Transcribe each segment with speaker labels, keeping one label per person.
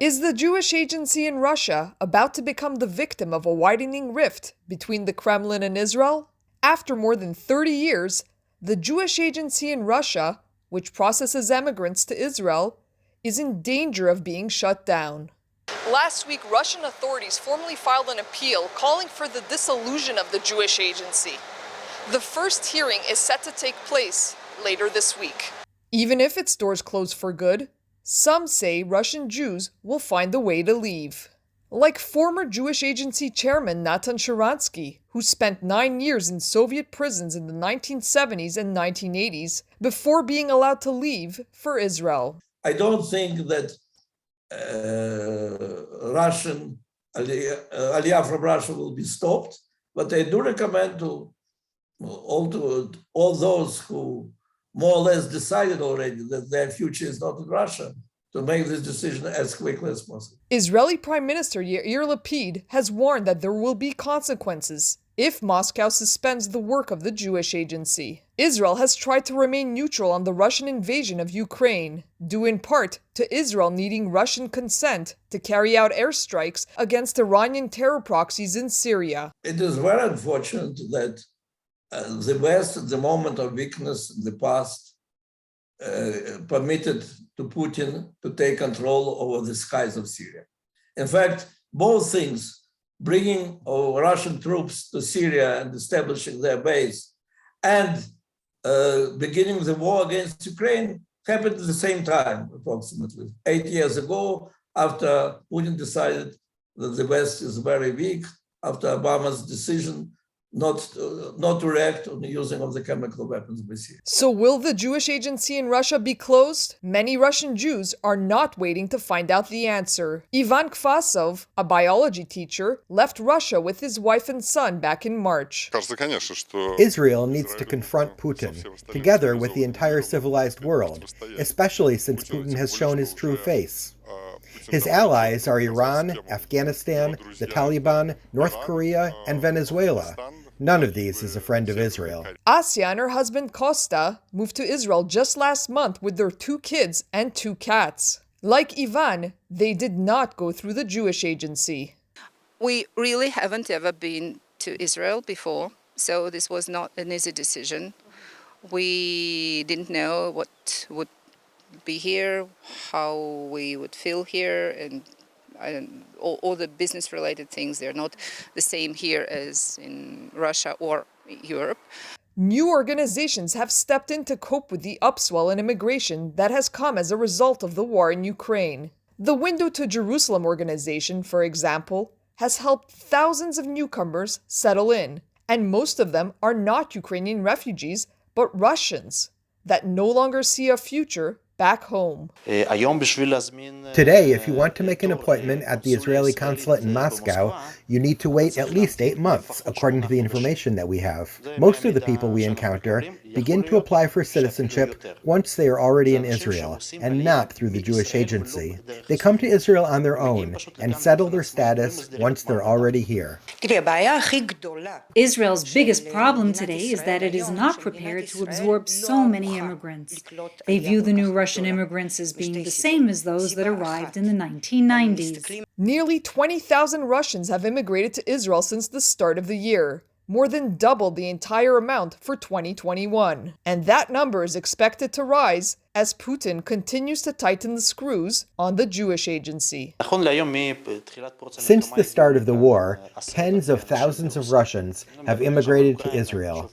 Speaker 1: Is the Jewish Agency in Russia about to become the victim of a widening rift between the Kremlin and Israel? After more than 30 years, the Jewish Agency in Russia, which processes immigrants to Israel, is in danger of being shut down. Last week, Russian authorities formally filed an appeal calling for the dissolution of the Jewish Agency. The first hearing is set to take place later this week. Even if its doors close for good, some say Russian Jews will find a way to leave. Like former Jewish Agency chairman Natan Sharansky, who spent 9 years in Soviet prisons in the 1970s and 1980s before being allowed to leave for Israel.
Speaker 2: I don't think that Russian Aliyah from Russia will be stopped, but I do recommend to all those who more or less decided already that their future is not in Russia to make this decision as quickly as possible.
Speaker 1: Israeli Prime Minister Yair Lapid has warned that there will be consequences if Moscow suspends the work of the Jewish Agency. Israel has tried to remain neutral on the Russian invasion of Ukraine, due in part to Israel needing Russian consent to carry out airstrikes against Iranian terror proxies in Syria.
Speaker 2: It is very unfortunate that the West, at the moment of weakness in the past, permitted to Putin to take control over the skies of Syria. In fact, both things, bringing Russian troops to Syria and establishing their base, and beginning the war against Ukraine, happened at the same time, approximately 8 years ago, after Putin decided that the West is very weak, after Obama's decision not to react on the using of the chemical weapons by Syria.
Speaker 1: So will the Jewish Agency in Russia be closed? Many Russian Jews are not waiting to find out the answer. Ivan Kvasov, a biology teacher, left Russia with his wife and son back in March.
Speaker 3: Israel needs to confront Putin, together with the entire civilized world, especially since Putin has shown his true face. His allies are Iran, Afghanistan, the Taliban, North Korea, and Venezuela. None of these is a friend of Israel.
Speaker 1: Asya and her husband Costa moved to Israel just last month with their 2 kids and 2 cats. Like Ivan, they did not go through the Jewish Agency.
Speaker 4: We really haven't ever been to Israel before, so this was not an easy decision. We didn't know what would be here, how we would feel here, and all the business-related things. They're not the same here as in Russia or Europe.
Speaker 1: New organizations have stepped in to cope with the upswell in immigration that has come as a result of the war in Ukraine. The Window to Jerusalem organization, for example, has helped thousands of newcomers settle in, and most of them are not Ukrainian refugees, but Russians that no longer see a future back home.
Speaker 3: Today, if you want to make an appointment at the Israeli consulate in Moscow, you need to wait at least 8 months, according to the information that we have. Most of the people we encounter begin to apply for citizenship once they are already in Israel, and not through the Jewish Agency. They come to Israel on their own and settle their status once they're already here.
Speaker 5: Israel's biggest problem today is that it is not prepared to absorb so many immigrants. They view the new Russian immigrants as being the same as those that arrived in the 1990s.
Speaker 1: Nearly 20,000 Russians have immigrated to Israel since the start of the year, more than double the entire amount for 2021. And that number is expected to rise as Putin continues to tighten the screws on the Jewish Agency.
Speaker 3: Since the start of the war, tens of thousands of Russians have immigrated to Israel.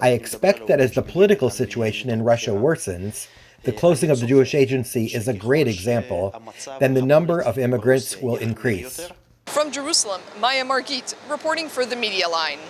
Speaker 3: I expect that as the political situation in Russia worsens, the closing of the Jewish Agency is a great example, then the number of immigrants will increase.
Speaker 1: From Jerusalem, Maya Margit reporting for the Media Line.